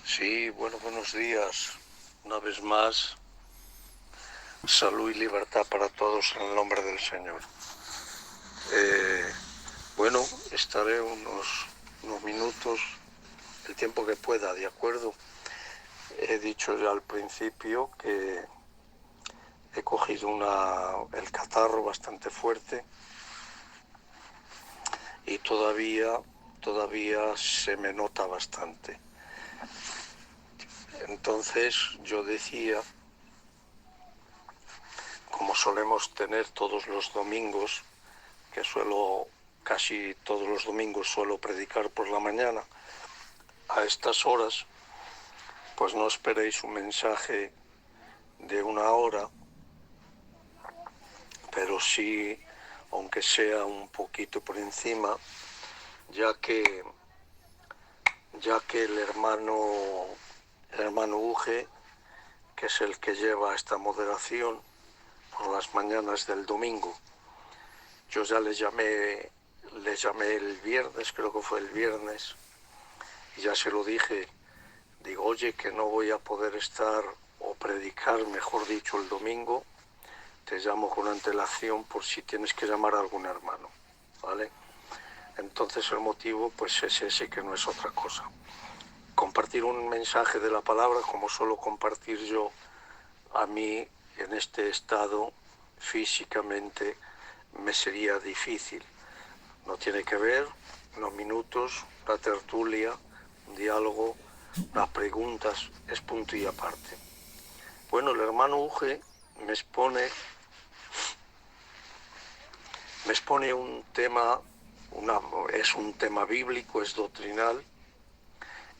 Sí, bueno, buenos días. Una vez más, salud y libertad para todos en el nombre del Señor. Bueno, estaré unos minutos, el tiempo que pueda, ¿de acuerdo? He dicho ya al principio que he cogido el catarro bastante fuerte y todavía se me nota bastante. Entonces yo decía, como solemos tener todos los domingos, que casi todos los domingos suelo predicar por la mañana, a estas horas, pues no esperéis un mensaje de una hora, pero sí, aunque sea un poquito por encima, ya que el hermano Uge, que es el que lleva esta moderación por las mañanas del domingo, yo ya le llamé el viernes, creo que fue el viernes, y ya se lo dije, digo, oye, que no voy a poder estar o predicar, mejor dicho, el domingo, te llamo con antelación por si tienes que llamar a algún hermano, ¿vale? Entonces el motivo pues es ese, que no es otra cosa. Compartir un mensaje de la palabra, como suelo compartir yo, a mí en este estado físicamente me sería difícil. No tiene que ver unos minutos, una tertulia, un diálogo, unas preguntas, es punto y aparte. Bueno, el hermano Uge me expone un tema, es un tema bíblico, es doctrinal,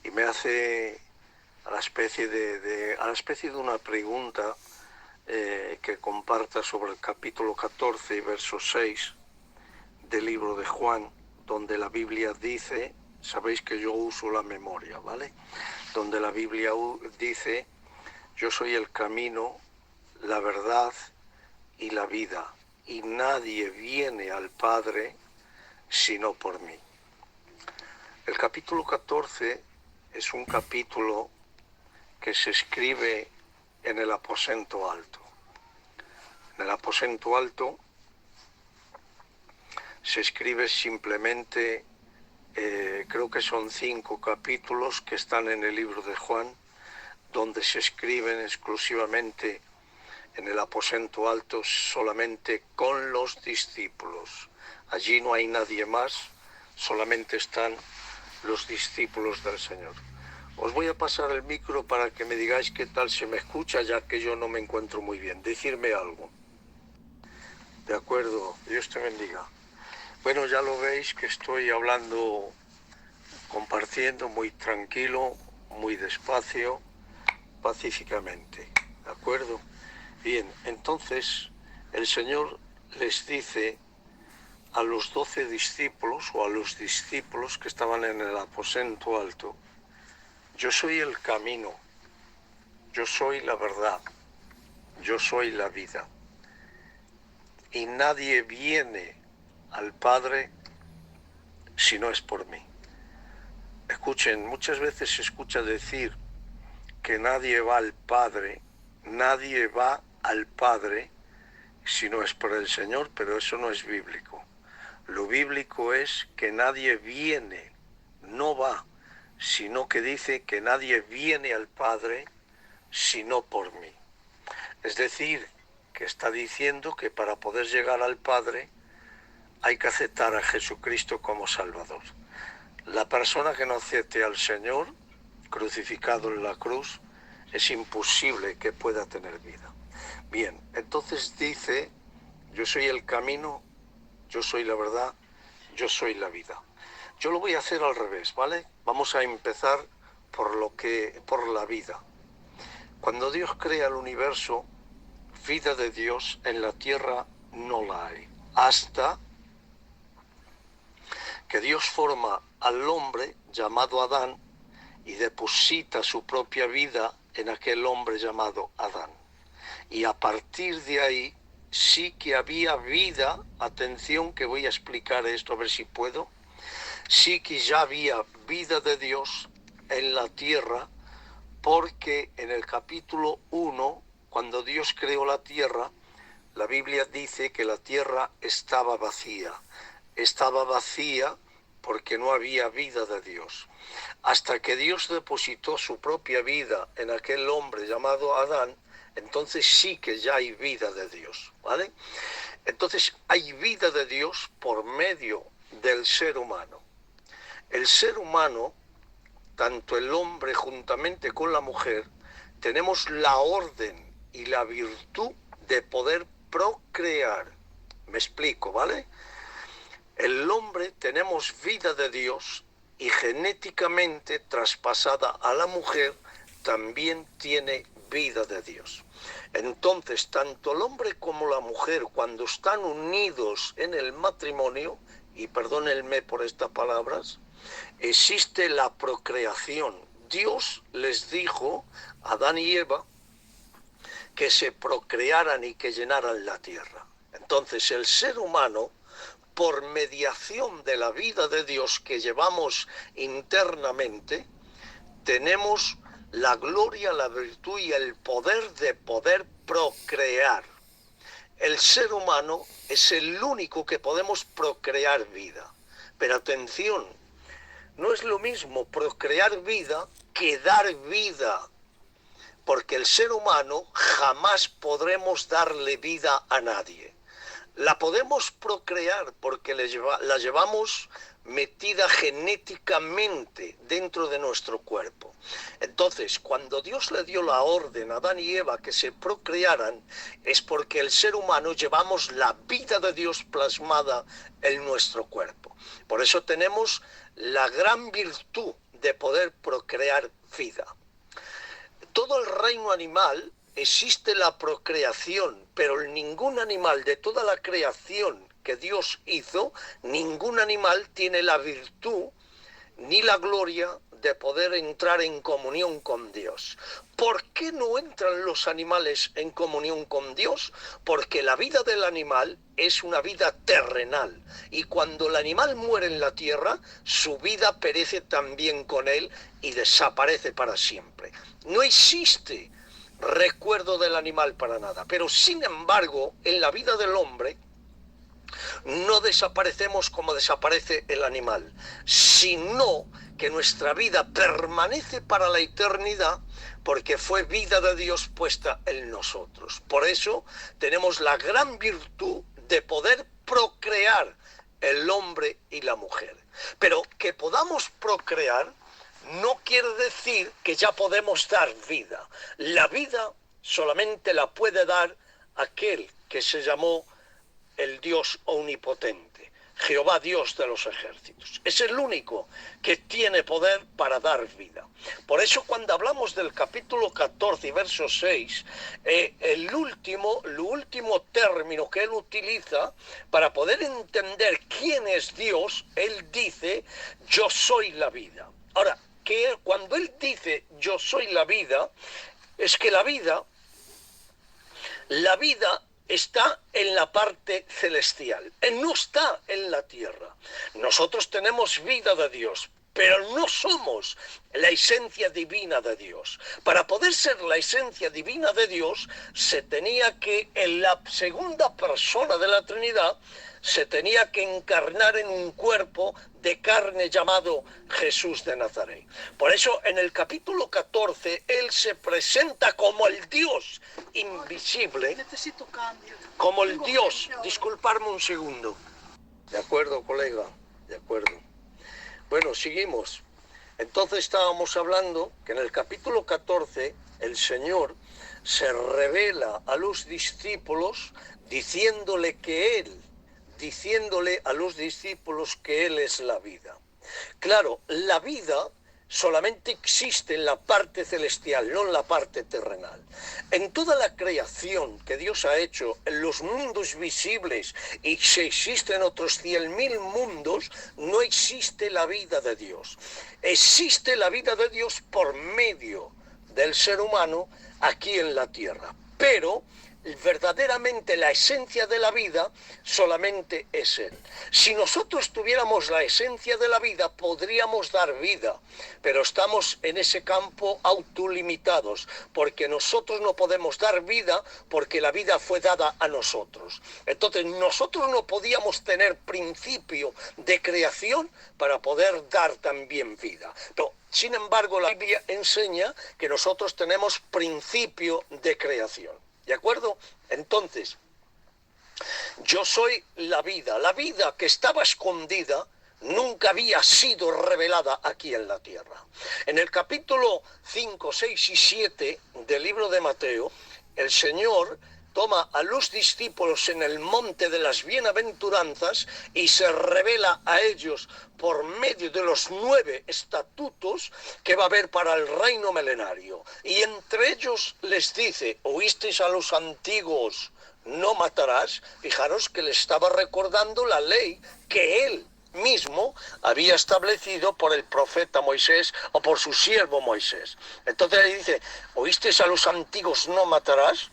y me hace a la especie de una pregunta que comparta sobre el capítulo 14 y verso 6 del libro de Juan, donde la Biblia dice, sabéis que yo uso la memoria, ¿vale? Donde la Biblia dice, yo soy el camino, la verdad y la vida, y nadie viene al Padre sino por mí. El capítulo 14 es un capítulo que se escribe en el aposento alto. En el aposento alto se escribe simplemente, creo que son 5 capítulos que están en el libro de Juan, donde se escriben exclusivamente en el aposento alto solamente con los discípulos. Allí no hay nadie más, solamente están los discípulos del Señor. Os voy a pasar el micro para que me digáis qué tal se me escucha, ya que yo no me encuentro muy bien. Decirme algo. De acuerdo, Dios te bendiga. Bueno, ya lo veis que estoy hablando, compartiendo muy tranquilo, muy despacio, pacíficamente. ¿De acuerdo? Bien, entonces el Señor les dice a los 12 discípulos o a los discípulos que estaban en el aposento alto, yo soy el camino, yo soy la verdad, yo soy la vida. Y nadie viene al Padre si no es por mí. Escuchen, muchas veces se escucha decir que nadie va al Padre si no es por el Señor, pero eso no es bíblico. Lo bíblico es que nadie viene, no va, sino que dice que nadie viene al Padre sino por mí. Es decir, que está diciendo que para poder llegar al Padre hay que aceptar a Jesucristo como Salvador. La persona que no acepte al Señor, crucificado en la cruz, es imposible que pueda tener vida. Bien, entonces dice, yo soy el camino, yo soy la verdad, yo soy la vida. Yo lo voy a hacer al revés, ¿vale? Vamos a empezar por la vida. Cuando Dios crea el universo, vida de Dios en la tierra no la hay. Hasta que Dios forma al hombre llamado Adán y deposita su propia vida en aquel hombre llamado Adán. Y a partir de ahí sí que había vida, atención que voy a explicar esto a ver si puedo, sí que ya había vida de Dios en la tierra porque en el capítulo 1, cuando Dios creó la tierra, la Biblia dice que la tierra estaba vacía. Estaba vacía porque no había vida de Dios. Hasta que Dios depositó su propia vida en aquel hombre llamado Adán, entonces sí que ya hay vida de Dios, ¿vale? Entonces hay vida de Dios por medio del ser humano. El ser humano, tanto el hombre juntamente con la mujer, tenemos la orden y la virtud de poder procrear. Me explico, ¿vale? El hombre tenemos vida de Dios y genéticamente traspasada a la mujer también tiene vida de Dios. Entonces, tanto el hombre como la mujer, cuando están unidos en el matrimonio, y perdónenme por estas palabras, existe la procreación. Dios les dijo a Adán y Eva que se procrearan y que llenaran la tierra. Entonces, el ser humano, por mediación de la vida de Dios que llevamos internamente, tenemos la gloria, la virtud y el poder de poder procrear. El ser humano es el único que podemos procrear vida. Pero atención, no es lo mismo procrear vida que dar vida, porque el ser humano jamás podremos darle vida a nadie. La podemos procrear porque la llevamos metida genéticamente dentro de nuestro cuerpo. Entonces, cuando Dios le dio la orden a Adán y Eva que se procrearan, es porque el ser humano llevamos la vida de Dios plasmada en nuestro cuerpo. Por eso tenemos la gran virtud de poder procrear vida. Todo el reino animal existe la procreación, pero ningún animal de toda la creación que Dios hizo, ningún animal tiene la virtud ni la gloria de poder entrar en comunión con Dios. ¿Por qué no entran los animales en comunión con Dios? Porque la vida del animal es una vida terrenal, y cuando el animal muere en la tierra, su vida perece también con él y desaparece para siempre. No existe recuerdo del animal para nada, pero sin embargo, en la vida del hombre, no desaparecemos como desaparece el animal, sino que nuestra vida permanece para la eternidad porque fue vida de Dios puesta en nosotros. Por eso tenemos la gran virtud de poder procrear el hombre y la mujer. Pero que podamos procrear no quiere decir que ya podemos dar vida. La vida solamente la puede dar aquel que se llamó el Dios omnipotente, Jehová Dios de los ejércitos. Es el único que tiene poder para dar vida. Por eso cuando hablamos del capítulo 14 y verso 6, el último término que él utiliza para poder entender quién es Dios, él dice, yo soy la vida. Ahora, que cuando él dice yo soy la vida, es que la vida está en la parte celestial, no está en la tierra. Nosotros tenemos vida de Dios, pero no somos la esencia divina de Dios. Para poder ser la esencia divina de Dios, se tenía que, en la segunda persona de la Trinidad, se tenía que encarnar en un cuerpo de carne llamado Jesús de Nazaret. Por eso en el capítulo 14 él se presenta como el Dios invisible, como el Dios. Disculparme un segundo. De acuerdo, colega, de acuerdo. Bueno, seguimos. Entonces estábamos hablando que en el capítulo 14 el Señor se revela a los discípulos diciéndole a los discípulos que Él es la vida. Claro, la vida solamente existe en la parte celestial, no en la parte terrenal. En toda la creación que Dios ha hecho, en los mundos visibles, y si existen otros 100.000 mundos, no existe la vida de Dios. Existe la vida de Dios por medio del ser humano aquí en la tierra. Pero verdaderamente la esencia de la vida, solamente es Él. Si nosotros tuviéramos la esencia de la vida, podríamos dar vida, pero estamos en ese campo autolimitados, porque nosotros no podemos dar vida, porque la vida fue dada a nosotros. Entonces nosotros no podíamos tener principio de creación para poder dar también vida. Pero, sin embargo, la Biblia enseña que nosotros tenemos principio de creación. ¿De acuerdo? Entonces, yo soy la vida que estaba escondida, nunca había sido revelada aquí en la tierra. En el capítulo 5, 6 y 7 del libro de Mateo, el Señor toma a los discípulos en el monte de las bienaventuranzas y se revela a ellos por medio de los 9 estatutos que va a haber para el reino milenario. Y entre ellos les dice: oísteis a los antiguos, no matarás. Fijaros que le estaba recordando la ley que él mismo había establecido por el profeta Moisés o por su siervo Moisés. Entonces le dice: oísteis a los antiguos, no matarás.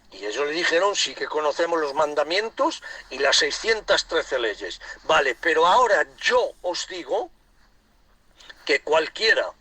Y ellos le dijeron: sí, que conocemos los mandamientos y las 613 leyes. Vale, pero ahora yo os digo que cualquiera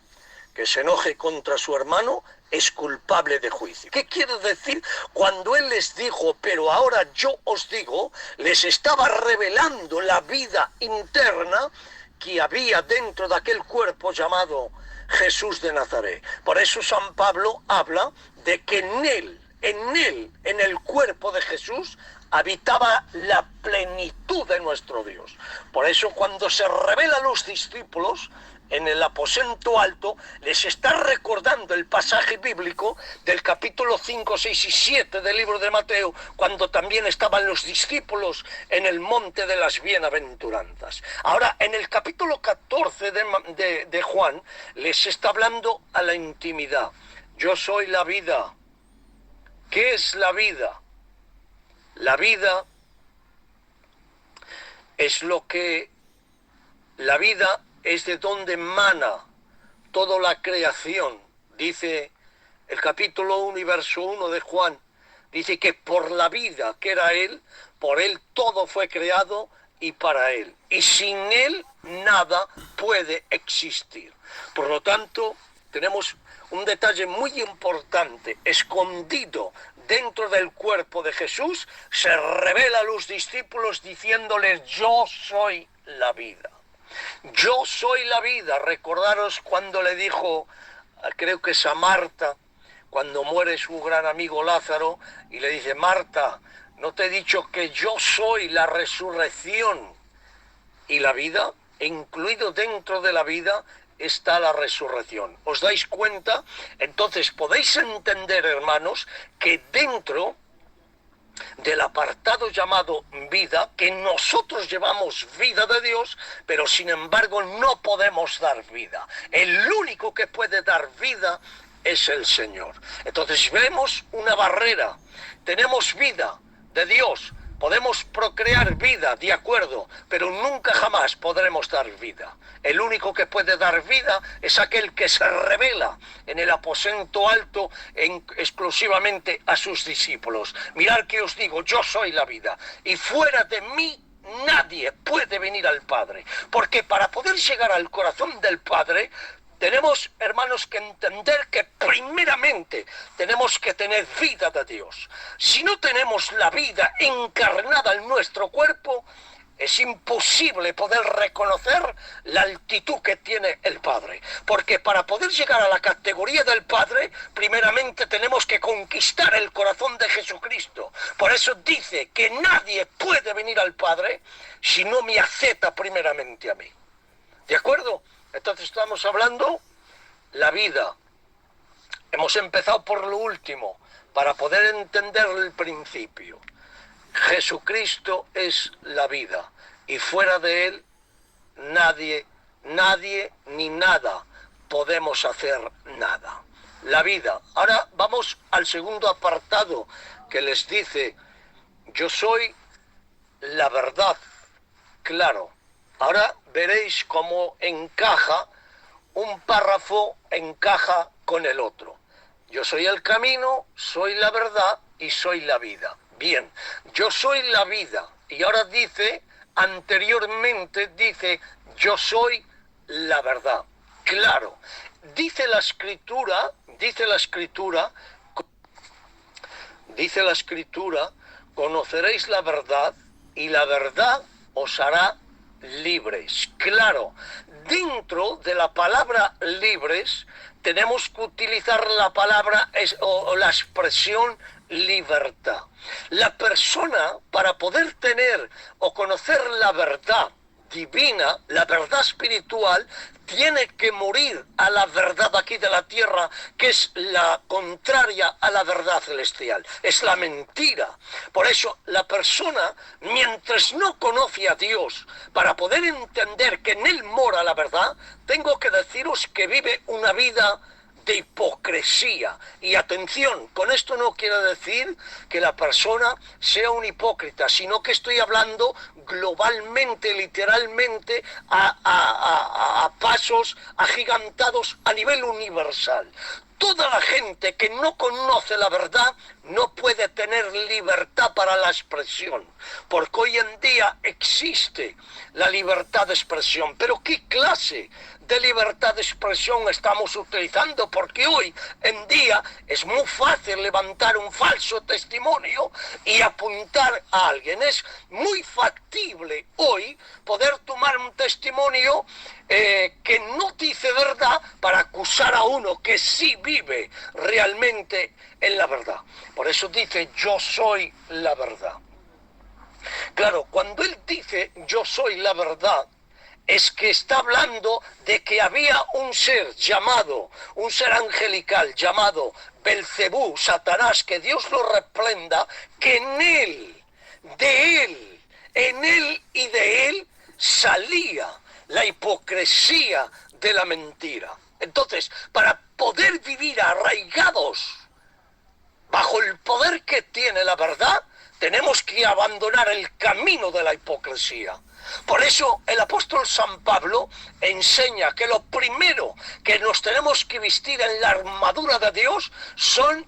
que se enoje contra su hermano es culpable de juicio. ¿Qué quiere decir? Cuando él les dijo: pero ahora yo os digo, les estaba revelando la vida interna que había dentro de aquel cuerpo llamado Jesús de Nazaret. Por eso San Pablo habla de que en el cuerpo de Jesús habitaba la plenitud de nuestro Dios. Por eso cuando se revela a los discípulos en el aposento alto, les está recordando el pasaje bíblico del capítulo 5, 6 y 7 del libro de Mateo, cuando también estaban los discípulos en el monte de las bienaventuranzas. Ahora, en el capítulo 14 de Juan, les está hablando a la intimidad. Yo soy la vida. ¿Qué es la vida? La vida es la vida es de donde emana toda la creación. Dice el capítulo 1 y verso 1 de Juan, dice que por la vida que era Él, por Él todo fue creado y para Él. Y sin Él nada puede existir. Por lo tanto, tenemos un detalle muy importante, escondido dentro del cuerpo de Jesús, se revela a los discípulos diciéndoles: yo soy la vida. Yo soy la vida. Recordaros cuando le dijo, creo que es a Marta, cuando muere su gran amigo Lázaro, y le dice: Marta, ¿no te he dicho que yo soy la resurrección y la vida? E incluido dentro de la vida está la resurrección. ¿Os dais cuenta? Entonces podéis entender, hermanos, que dentro del apartado llamado vida, que nosotros llevamos vida de Dios, pero sin embargo no podemos dar vida. El único que puede dar vida es el Señor. Entonces vemos una barrera. Tenemos vida de Dios, podemos procrear vida, de acuerdo, pero nunca jamás podremos dar vida. El único que puede dar vida es aquel que se revela en el aposento alto exclusivamente a sus discípulos. Mirad que os digo, yo soy la vida, y fuera de mí nadie puede venir al Padre. Porque para poder llegar al corazón del Padre, tenemos, hermanos, que entender que primeramente tenemos que tener vida de Dios. Si no tenemos la vida encarnada en nuestro cuerpo, es imposible poder reconocer la altitud que tiene el Padre. Porque para poder llegar a la categoría del Padre, primeramente tenemos que conquistar el corazón de Jesucristo. Por eso dice que nadie puede venir al Padre si no me acepta primeramente a mí. ¿De acuerdo? Entonces estamos hablando la vida. Hemos empezado por lo último, para poder entender el principio. Jesucristo es la vida, y fuera de Él nadie ni nada podemos hacer nada. La vida. Ahora vamos al segundo apartado que les dice: yo soy la verdad. Claro. Ahora veréis cómo encaja, un párrafo encaja con el otro. Yo soy el camino, soy la verdad y soy la vida. Bien, yo soy la vida. Y ahora dice, anteriormente dice, yo soy la verdad. Claro, dice la escritura, conoceréis la verdad y la verdad os hará libres. Claro, dentro de la palabra libres tenemos que utilizar la palabra o la expresión libertad. La persona, para poder tener o conocer la verdad divina, la verdad espiritual, tiene que morir a la verdad aquí de la tierra, que es la contraria a la verdad celestial, es la mentira. Por eso la persona, mientras no conoce a Dios, para poder entender que en Él mora la verdad, tengo que deciros que vive una vida de hipocresía. Y atención, con esto no quiero decir que la persona sea un hipócrita, sino que estoy hablando globalmente, literalmente, a pasos agigantados a nivel universal. Toda la gente que no conoce la verdad no puede tener libertad para la expresión, porque hoy en día existe la libertad de expresión. Pero ¿qué clase de libertad de expresión estamos utilizando? Porque hoy en día es muy fácil levantar un falso testimonio y apuntar a alguien. Es muy factible hoy poder tomar un testimonio que no dice verdad para acusar a uno que sí vive realmente en la verdad. Por eso dice, yo soy la verdad. Claro, cuando él dice, yo soy la verdad, es que está hablando de que había un ser angelical llamado Belcebú, Satanás, que Dios lo reprenda, que en él y de él salía la hipocresía de la mentira. Entonces, para poder vivir arraigados bajo el poder que tiene la verdad, tenemos que abandonar el camino de la hipocresía. Por eso el apóstol San Pablo enseña que lo primero que nos tenemos que vestir en la armadura de Dios son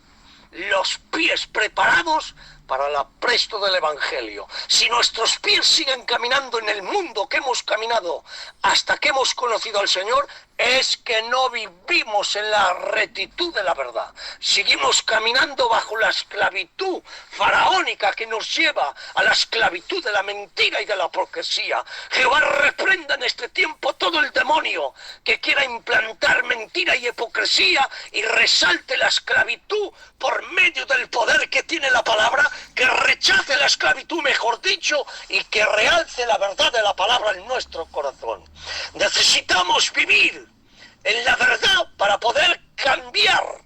los pies preparados para el apresto del Evangelio. Si nuestros pies siguen caminando en el mundo que hemos caminado hasta que hemos conocido al Señor, es que no vivimos en la rectitud de la verdad. Seguimos caminando bajo la esclavitud faraónica que nos lleva a la esclavitud de la mentira y de la hipocresía. Jehová reprenda en este tiempo todo el demonio que quiera implantar mentira y hipocresía y resalte la esclavitud por medio del poder que tiene la palabra, que rechace la esclavitud, mejor dicho, y que realce la verdad de la palabra en nuestro corazón. Necesitamos vivir en la verdad para poder cambiar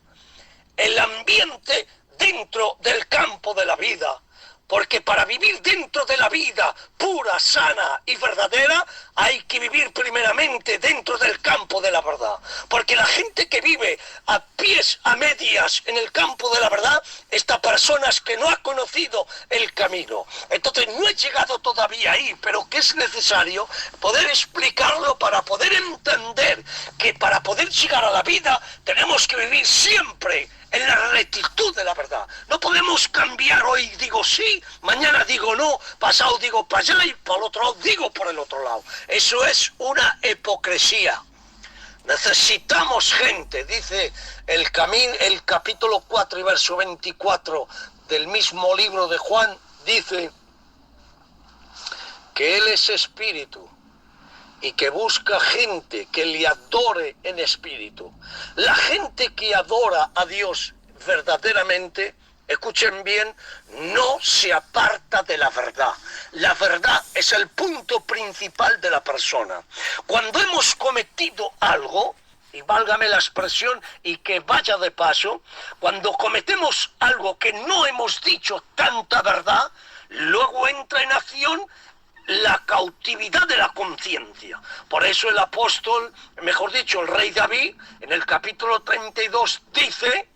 el ambiente dentro del campo de la vida. Porque para vivir dentro de la vida pura, sana y verdadera, hay que vivir primeramente dentro del campo de la verdad. Porque la gente que vive a pies, a medias en el campo de la verdad, esta persona es que no ha conocido el camino. Entonces no he llegado todavía ahí, pero que es necesario poder explicarlo para poder entender que para poder llegar a la vida tenemos que vivir siempre en la rectitud de la verdad. No podemos cambiar, hoy digo sí, mañana digo no, pasado digo para allá y para el otro lado digo por el otro lado. Eso es una hipocresía. Necesitamos gente, dice el capítulo 4 y verso 24 del mismo libro de Juan, dice que Él es espíritu y que busca gente que le adore en espíritu. La gente que adora a Dios verdaderamente, escuchen bien, no se aparta de la verdad. La verdad es el punto principal de la persona. Cuando hemos cometido algo, y válgame la expresión y que vaya de paso, cuando cometemos algo que no hemos dicho tanta verdad, luego entra en acción la cautividad de la conciencia. Por eso el apóstol, mejor dicho, el rey David, en el capítulo 32 dice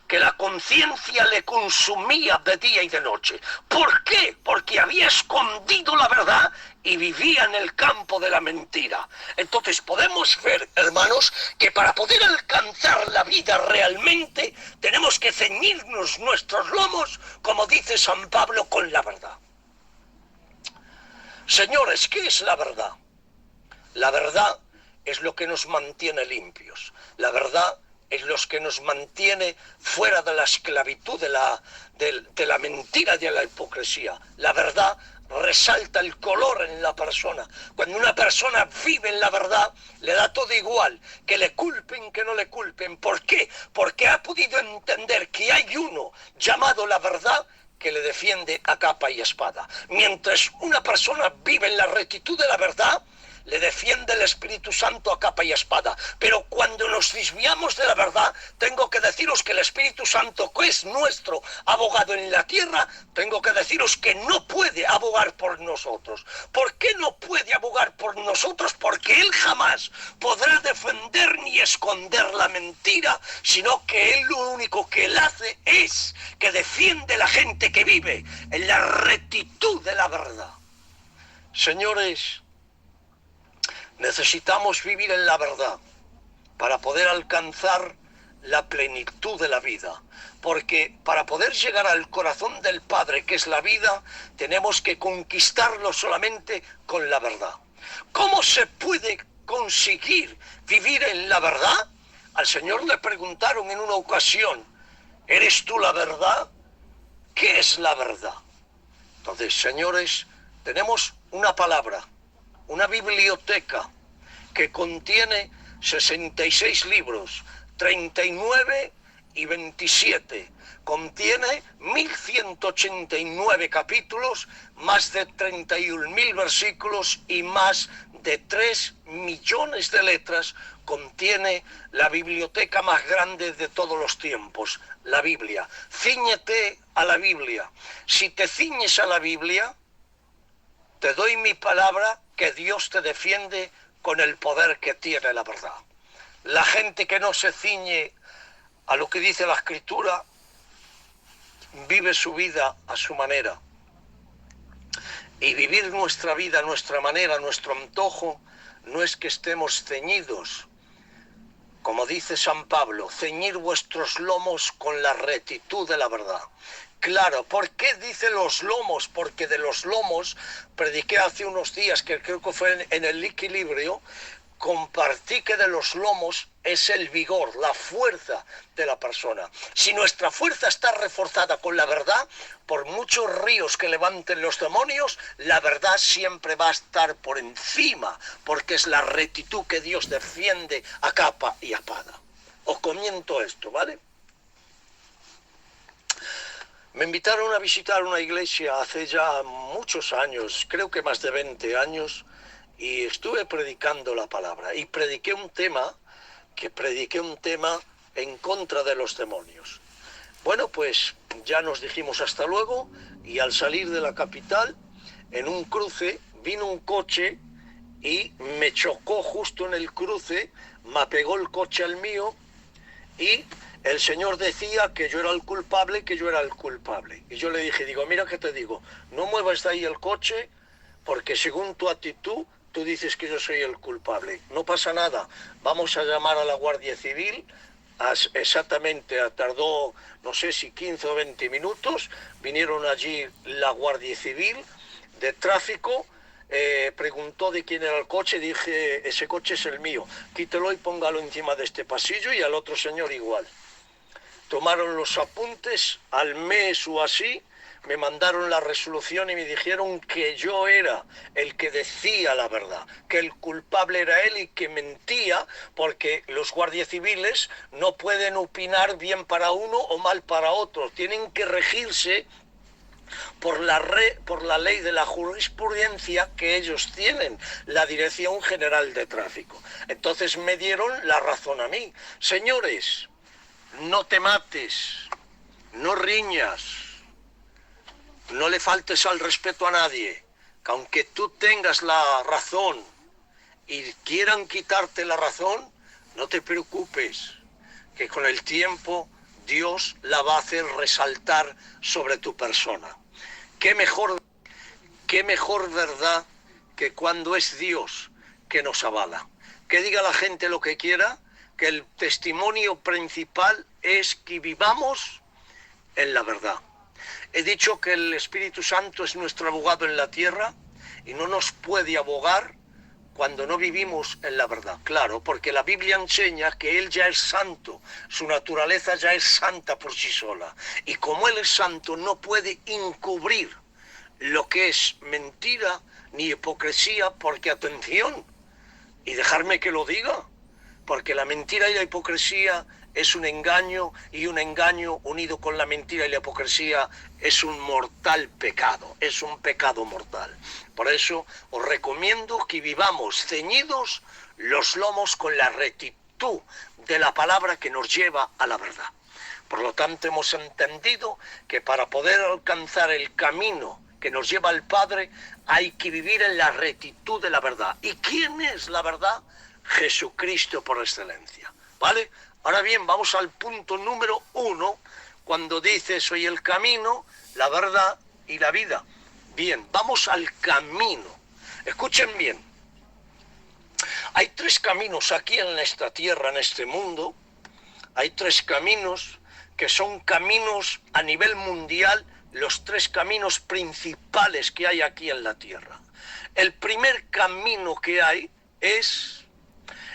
que la conciencia le consumía de día y de noche. ¿Por qué? Porque había escondido la verdad y vivía en el campo de la mentira. Entonces podemos ver, hermanos, que para poder alcanzar la vida realmente Tenemos que ceñirnos nuestros lomos, como dice San Pablo, con la verdad. Señores, ¿qué es la verdad? La verdad es lo que nos mantiene limpios. La verdad es lo que nos mantiene fuera de la esclavitud, de la mentira y de la hipocresía. La verdad resalta el color en la persona. Cuando una persona vive en la verdad, le da todo igual, que le culpen, que no le culpen. ¿Por qué? Porque ha podido entender que hay uno llamado la verdad que le defiende a capa y espada. Mientras una persona vive en la rectitud de la verdad, le defiende el Espíritu Santo a capa y espada. Pero cuando nos desviamos de la verdad, tengo que deciros que el Espíritu Santo, que es nuestro abogado en la tierra, tengo que deciros que no puede abogar por nosotros. ¿Por qué no puede abogar por nosotros? Porque Él jamás podrá defender ni esconder la mentira, sino que Él lo único que Él hace es que defiende a la gente que vive en la rectitud de la verdad. Señores, necesitamos vivir en la verdad para poder alcanzar la plenitud de la vida. Porque para poder llegar al corazón del Padre, que es la vida, tenemos que conquistarlo solamente con la verdad. ¿Cómo se puede conseguir vivir en la verdad? Al Señor le preguntaron en una ocasión, ¿eres tú la verdad? ¿Qué es la verdad? Entonces, señores, tenemos una palabra, una biblioteca que contiene 66 libros, 39 y 27. Contiene 1189 capítulos, más de 31.000 versículos y más de 3 millones de letras. Contiene la biblioteca más grande de todos los tiempos, la Biblia. Cíñete a la Biblia. Si te ciñes a la Biblia, te doy mi palabra que Dios te defiende con el poder que tiene la verdad. La gente que no se ciñe a lo que dice la Escritura, vive su vida a su manera. Y vivir nuestra vida a nuestra manera, a nuestro antojo, no es que estemos ceñidos. Como dice San Pablo, ceñir vuestros lomos con la rectitud de la verdad. Claro, ¿por qué dice los lomos? Porque de los lomos, prediqué hace unos días, que creo que fue en el equilibrio, compartí que de los lomos es el vigor, la fuerza de la persona. Si nuestra fuerza está reforzada con la verdad, por muchos ríos que levanten los demonios, la verdad siempre va a estar por encima, porque es la rectitud que Dios defiende a capa y espada. Os comento esto, ¿vale? Me invitaron a visitar una iglesia hace ya muchos años, creo que más de 20 años, y estuve predicando la palabra. Y prediqué un tema en contra de los demonios. Bueno, pues ya nos dijimos hasta luego, y al salir de la capital, en un cruce, vino un coche y me chocó justo en el cruce, me pegó el coche al mío, y el Señor decía que yo era el culpable, Y yo le dije, mira que te digo, no muevas de ahí el coche, porque según tu actitud, tú dices que yo soy el culpable. No pasa nada, vamos a llamar a la Guardia Civil. Exactamente, tardó, no sé si 15 o 20 minutos, vinieron allí la Guardia Civil de tráfico, preguntó de quién era el coche, dije, ese coche es el mío, quítelo y póngalo encima de este pasillo, y al otro señor igual. Tomaron los apuntes, al mes o así, me mandaron la resolución y me dijeron que yo era el que decía la verdad, que el culpable era él y que mentía, porque los guardias civiles no pueden opinar bien para uno o mal para otro, tienen que regirse por la ley de la jurisprudencia que ellos tienen, la Dirección General de Tráfico. Entonces me dieron la razón a mí. Señores, no te mates, no riñas, no le faltes al respeto a nadie, que aunque tú tengas la razón y quieran quitarte la razón, no te preocupes, que con el tiempo Dios la va a hacer resaltar sobre tu persona. Qué mejor verdad que cuando es Dios que nos avala. Que diga la gente lo que quiera, que el testimonio principal es que vivamos en la verdad. He dicho que el Espíritu Santo es nuestro abogado en la tierra y no nos puede abogar cuando no vivimos en la verdad. Claro, porque la Biblia enseña que Él ya es santo, su naturaleza ya es santa por sí sola. Y como Él es santo, no puede encubrir lo que es mentira ni hipocresía, porque atención, y dejarme que lo diga, porque la mentira y la hipocresía es un engaño, y un engaño unido con la mentira y la hipocresía es un mortal pecado, es un pecado mortal. Por eso os recomiendo que vivamos ceñidos los lomos con la rectitud de la palabra que nos lleva a la verdad. Por lo tanto, hemos entendido que para poder alcanzar el camino que nos lleva al Padre, hay que vivir en la rectitud de la verdad. ¿Y quién es la verdad? Jesucristo por excelencia, ¿vale? Ahora bien, vamos al punto número 1, cuando dice, soy el camino, la verdad y la vida. Bien, vamos al camino. Escuchen bien. Hay 3 caminos aquí en esta tierra, en este mundo. Hay 3 caminos que son caminos a nivel mundial, los 3 caminos principales que hay aquí en la tierra. El primer camino que hay es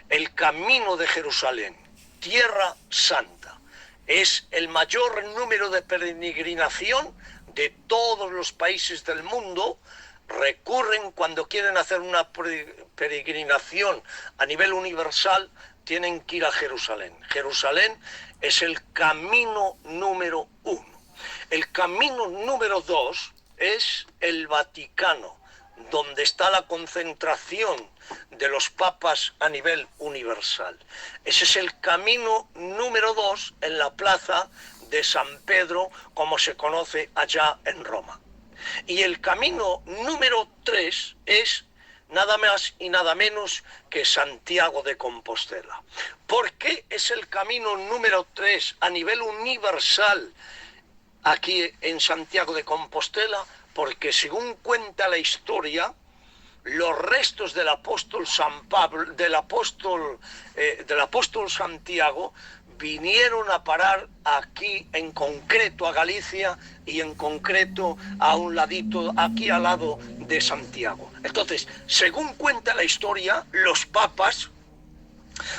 el camino de Jerusalén, Tierra Santa. Es el mayor número de peregrinación de todos los países del mundo. Recurren cuando quieren hacer una peregrinación a nivel universal, tienen que ir a Jerusalén. Jerusalén es el camino número 1. El camino número 2 es el Vaticano, donde está la concentración de los papas a nivel universal. Ese es el camino número 2 en la plaza de San Pedro, como se conoce allá en Roma. Y el camino número 3 es nada más y nada menos que Santiago de Compostela. ¿Por qué es el camino número 3 a nivel universal aquí en Santiago de Compostela? Porque según cuenta la historia, los restos del apóstol San Pablo, del apóstol Santiago, vinieron a parar aquí, en concreto a Galicia, y en concreto a un ladito, aquí al lado de Santiago. Entonces, según cuenta la historia, los papas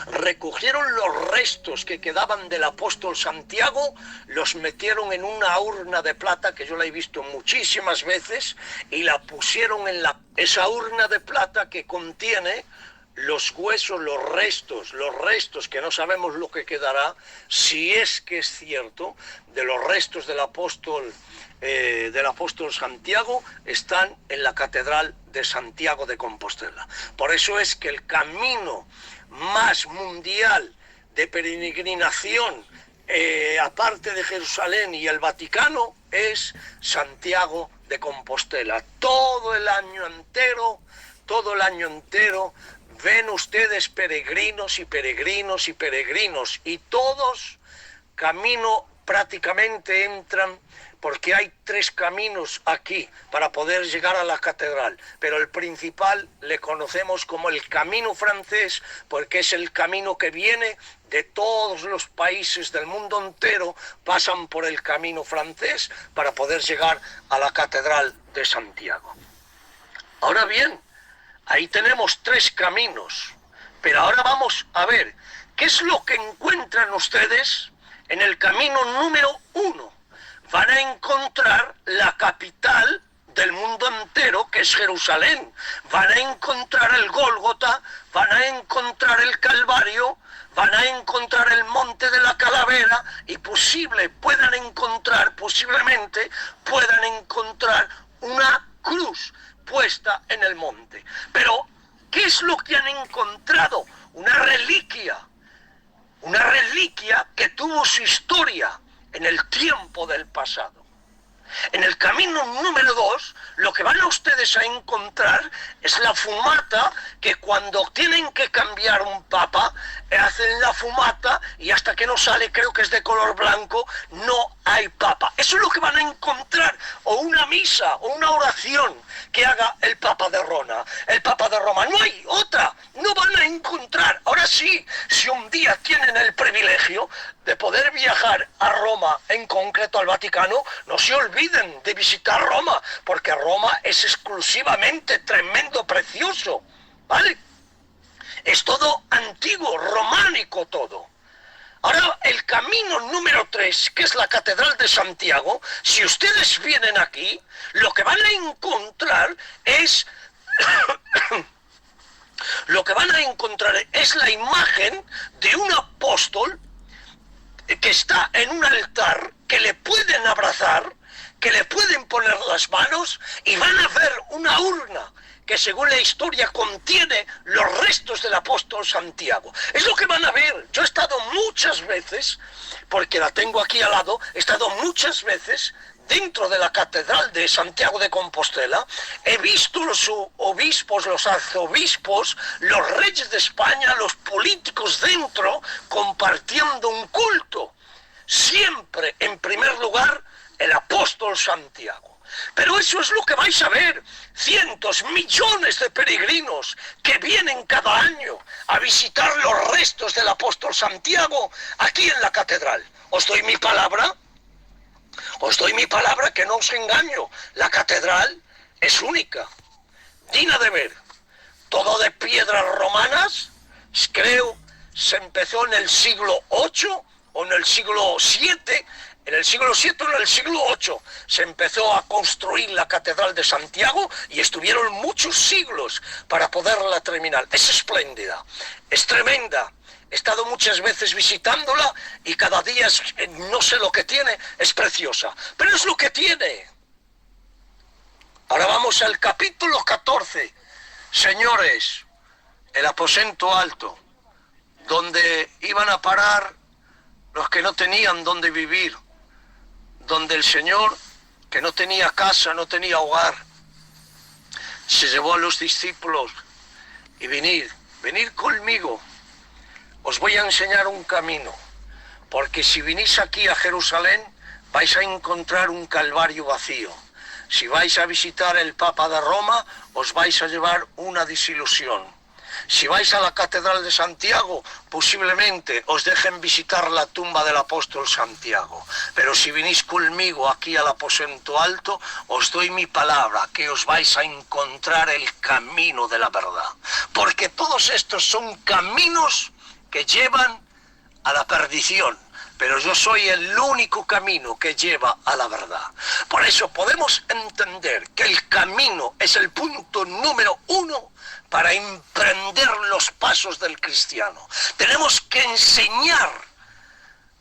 recogieron los restos que quedaban del apóstol Santiago, los metieron en una urna de plata, que yo la he visto muchísimas veces, y la pusieron en esa urna de plata que contiene los huesos, los restos que no sabemos lo que quedará, si es que es cierto, de los restos del apóstol Santiago, están en la Catedral de Santiago de Compostela. Por eso es que el camino más mundial de peregrinación, aparte de Jerusalén y el Vaticano, es Santiago de Compostela. Todo el año entero, ven ustedes peregrinos y peregrinos y peregrinos, y todos camino prácticamente entran, porque hay 3 caminos aquí para poder llegar a la catedral, pero el principal le conocemos como el camino francés, porque es el camino que viene de todos los países del mundo entero, pasan por el camino francés para poder llegar a la catedral de Santiago. Ahora bien, ahí tenemos 3 caminos, pero ahora vamos a ver qué es lo que encuentran ustedes en el camino número 1. Van a encontrar la capital del mundo entero, que es Jerusalén. Van a encontrar el Gólgota, van a encontrar el Calvario, van a encontrar el Monte de la Calavera, y posiblemente puedan encontrar una cruz puesta en el monte. Pero, ¿qué es lo que han encontrado? Una reliquia que tuvo su historia en el tiempo del pasado. En el camino número 2, lo que van a ustedes a encontrar es la fumata, que cuando tienen que cambiar un papa, hacen la fumata y hasta que no sale, creo que es de color blanco, no hay papa. Eso es lo que van a encontrar, o una misa, o una oración que haga el Papa de Roma. El Papa de Roma, no hay otra, no van a encontrar. Ahora sí, si un día tienen el privilegio de poder viajar a Roma, en concreto al Vaticano, no se olviden de visitar Roma, porque Roma es exclusivamente tremendo, precioso, ¿vale? Es todo antiguo, románico todo. Ahora, el camino número 3, que es la Catedral de Santiago, si ustedes vienen aquí, lo que van a encontrar es... lo que van a encontrar es la imagen de un apóstol que está en un altar, que le pueden abrazar, que le pueden poner las manos, y van a ver una urna que según la historia contiene los restos del apóstol Santiago. Es lo que van a ver. Yo he estado muchas veces, porque la tengo aquí al lado, he estado muchas veces dentro de la Catedral de Santiago de Compostela. He visto los obispos, los arzobispos, los reyes de España, los políticos dentro, compartiendo un culto. Siempre, en primer lugar, el apóstol Santiago. Pero eso es lo que vais a ver. Cientos, millones de peregrinos que vienen cada año a visitar los restos del apóstol Santiago aquí en la catedral. Os doy mi palabra que no os engaño. La catedral es única, digna de ver. Todo de piedras romanas, creo, se empezó en el siglo VIII o en el siglo VII. En el siglo VII o en el siglo VIII se empezó a construir la Catedral de Santiago y estuvieron muchos siglos para poderla terminar. Es espléndida, es tremenda. He estado muchas veces visitándola y cada día no sé lo que tiene, es preciosa. Pero es lo que tiene. Ahora vamos al capítulo 14. Señores, el aposento alto, donde iban a parar los que no tenían dónde vivir, donde el Señor, que no tenía casa, no tenía hogar, se llevó a los discípulos y venid conmigo, os voy a enseñar un camino, porque si venís aquí a Jerusalén vais a encontrar un calvario vacío. Si vais a visitar el Papa de Roma, os vais a llevar una desilusión. Si vais a la Catedral de Santiago, posiblemente os dejen visitar la tumba del apóstol Santiago. Pero si venís conmigo aquí al aposento alto, os doy mi palabra que os vais a encontrar el camino de la verdad. Porque todos estos son caminos que llevan a la perdición. Pero yo soy el único camino que lleva a la verdad. Por eso podemos entender que el camino es el punto número 1 para emprender los pasos del cristiano. Tenemos que enseñar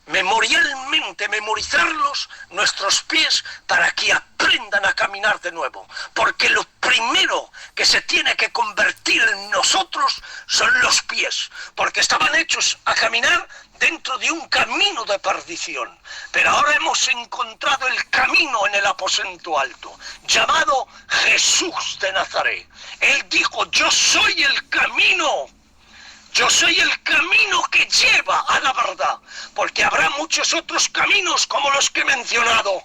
memorialmente, memorizarlos nuestros pies para que aprendan a caminar de nuevo. Porque lo primero que se tiene que convertir en nosotros son los pies. Porque estaban hechos a caminar dentro de un camino de perdición. Pero ahora hemos encontrado el camino en el aposento alto, llamado Jesús de Nazaret. Él dijo, yo soy el camino. Yo soy el camino que lleva a la verdad, porque habrá muchos otros caminos como los que he mencionado,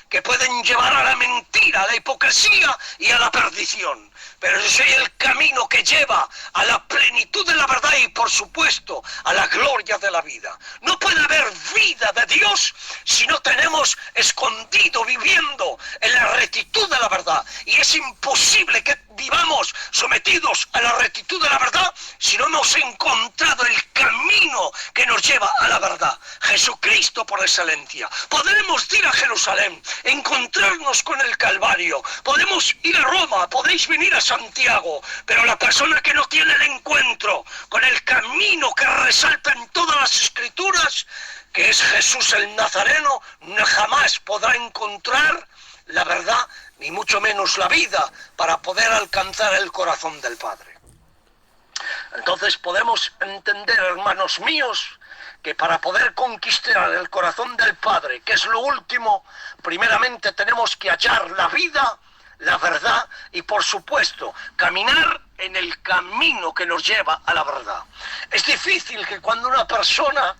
que pueden llevar a la mentira, a la hipocresía y a la perdición. Pero yo soy el camino que lleva a la plenitud de la verdad y, por supuesto, a la gloria de la vida. No puede haber vida de Dios si no tenemos escondido, viviendo en la rectitud de la verdad. Y es imposible que vivamos sometidos a la rectitud de la verdad si no hemos encontrado el camino que nos lleva a la verdad. Jesucristo por excelencia. Podremos ir a Jerusalén, encontrarnos con el Calvario, podemos ir a Roma, podéis venir a Santiago, pero la persona que no tiene el encuentro con el camino que resalta en todas las escrituras, que es Jesús el Nazareno, jamás podrá encontrar la verdad, ni mucho menos la vida, para poder alcanzar el corazón del Padre. Entonces podemos entender, hermanos míos, que para poder conquistar el corazón del Padre, que es lo último, primeramente tenemos que hallar la vida, la verdad y, por supuesto, caminar en el camino que nos lleva a la verdad. Es difícil que cuando una persona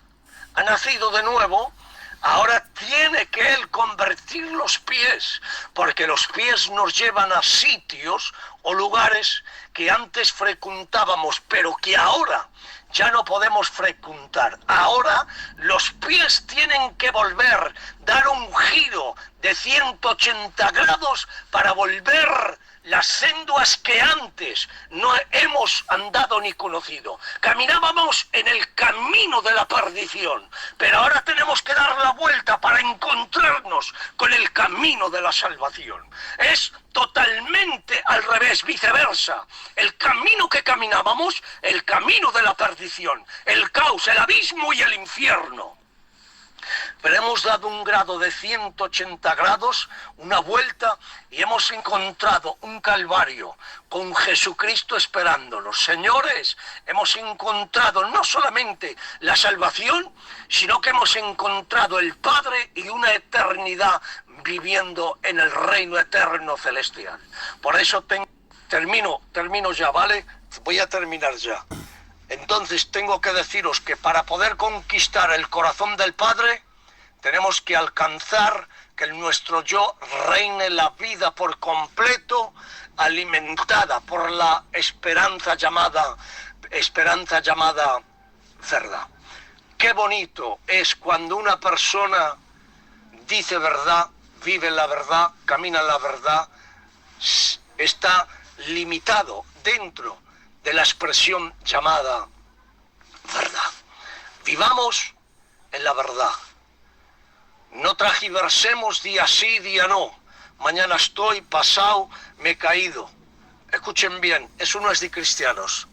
ha nacido de nuevo, ahora tiene que él convertir los pies, porque los pies nos llevan a sitios o lugares que antes frecuentábamos, pero que ahora ya no podemos frecuentar. Ahora los pies tienen que volver, dar un giro de 180 grados para volver las sendas que antes no hemos andado ni conocido. Caminábamos en el camino de la perdición, pero ahora tenemos que dar la vuelta para encontrarnos con el camino de la salvación. Es totalmente al revés, viceversa. El camino que caminábamos, el camino de la perdición, el caos, el abismo y el infierno. Pero hemos dado un grado de 180 grados, una vuelta, y hemos encontrado un calvario con Jesucristo esperándonos. Señores, hemos encontrado no solamente la salvación, sino que hemos encontrado el Padre y una eternidad viviendo en el reino eterno celestial. Por eso termino ya, ¿vale? Voy a terminar ya. Entonces tengo que deciros que para poder conquistar el corazón del Padre, tenemos que alcanzar que nuestro yo reine la vida por completo, alimentada por la esperanza llamada verdad. Qué bonito es cuando una persona dice verdad, vive la verdad, camina la verdad, está limitado dentro de la expresión llamada verdad. Vivamos en la verdad. No tragiversemos día sí, día no. Mañana estoy, pasado, me he caído. Escuchen bien, eso no es de cristianos.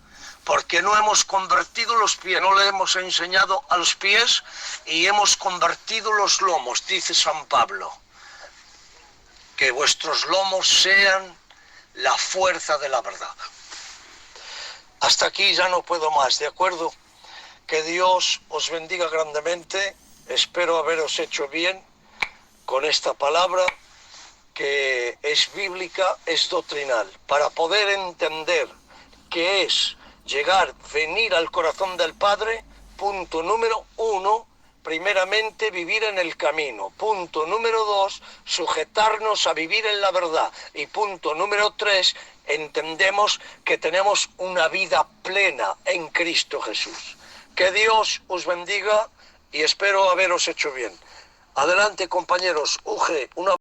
Porque no hemos convertido los pies, no le hemos enseñado a los pies y hemos convertido los lomos, dice San Pablo. Que vuestros lomos sean la fuerza de la verdad. Hasta aquí ya no puedo más, ¿de acuerdo? Que Dios os bendiga grandemente. Espero haberos hecho bien con esta palabra que es bíblica, es doctrinal. Para poder entender qué es venir al corazón del Padre, punto número 1, primeramente vivir en el camino. Punto número 2, sujetarnos a vivir en la verdad. Y punto número 3, entendemos que tenemos una vida plena en Cristo Jesús. Que Dios os bendiga y espero haberos hecho bien. Adelante, compañeros. Uge, una